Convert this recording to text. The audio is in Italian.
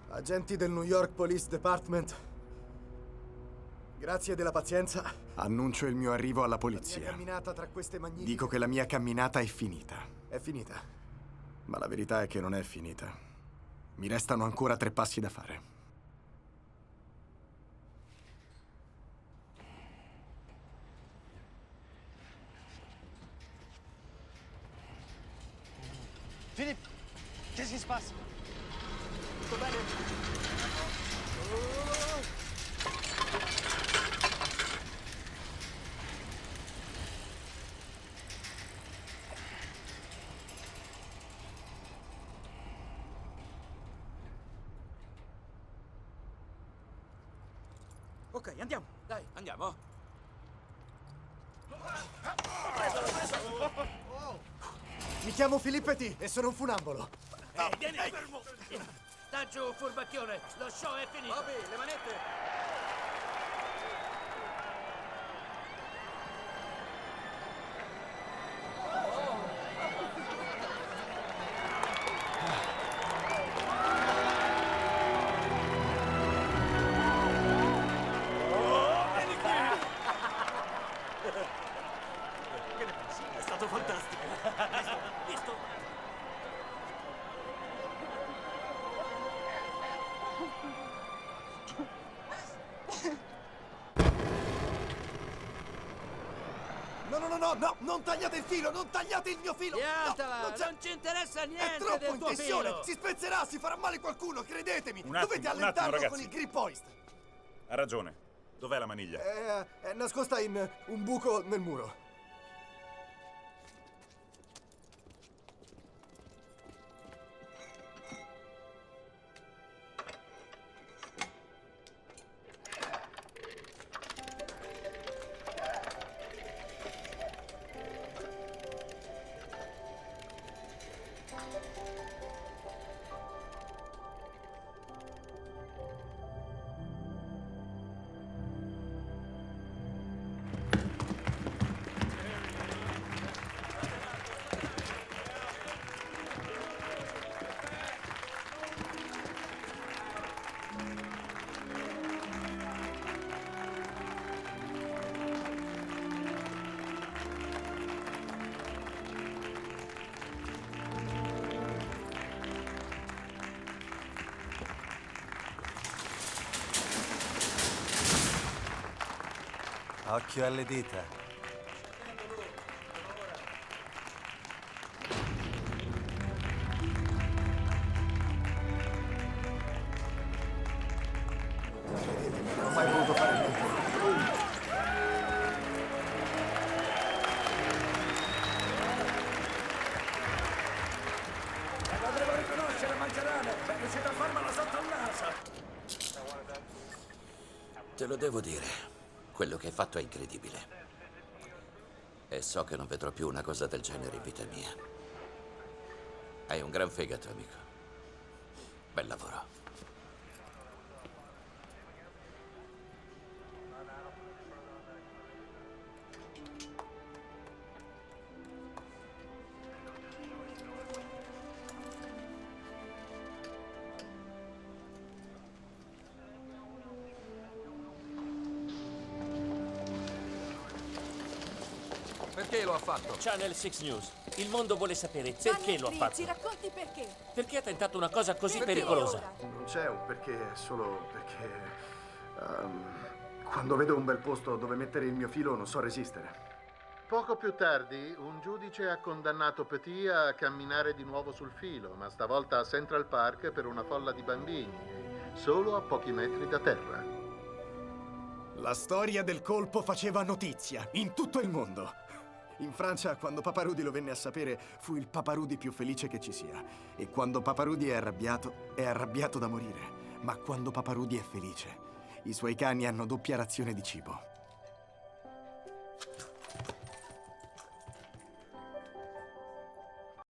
Agenti del New York Police Department, grazie della pazienza. Annuncio il mio arrivo alla La polizia. mia camminata tra queste magnifiche... Dico che la mia camminata è finita. È finita. Ma la verità è che non è finita. Mi restano ancora 3 passi da fare. Philip, qu'est-ce qui se passe? Tutto bene? Ok, andiamo. Dai, andiamo. Mi chiamo Filippetti e sono un funambolo. Vieni fermo! Sta giù, furbacchione! Lo show è finito! Bobby, le manette! È stato fantastico! Visto? No, non tagliate il filo, non tagliate il mio filo! Piantala! No, non ci interessa È niente troppo del in tuo tensione! filo! Si spezzerà, si farà male qualcuno, credetemi! Un attimo, Dovete un attimo, allentarlo con ragazzi. il grip hoist! Ha ragione. Dov'è la maniglia? È nascosta in un buco nel muro. Occhio alle dita. Non ho mai voluto fare niente. La dovremmo riconoscere, mangiarane! Sei riuscito a farmela sotto il naso! Te lo devo dire. Quello che hai fatto è incredibile. E so che non vedrò più una cosa del genere in vita mia. Hai un gran fegato, amico. Bel lavoro. Perché lo ha fatto? Channel 6 News. Il mondo vuole sapere perché lo ha fatto. Ci racconti perché? Perché ha tentato una cosa così Perché pericolosa? ora? Non c'è un perché, è solo perché... quando vedo un bel posto dove mettere il mio filo non so resistere. Poco più tardi, un giudice ha condannato Petit a camminare di nuovo sul filo, ma stavolta a Central Park per una folla di bambini, solo a pochi metri da terra. La storia del colpo faceva notizia in tutto il mondo. In Francia, quando Papa Rudy lo venne a sapere, fu il Papa Rudy più felice che ci sia. E quando Papa Rudy è arrabbiato da morire. Ma quando Papa Rudy è felice, i suoi cani hanno doppia razione di cibo.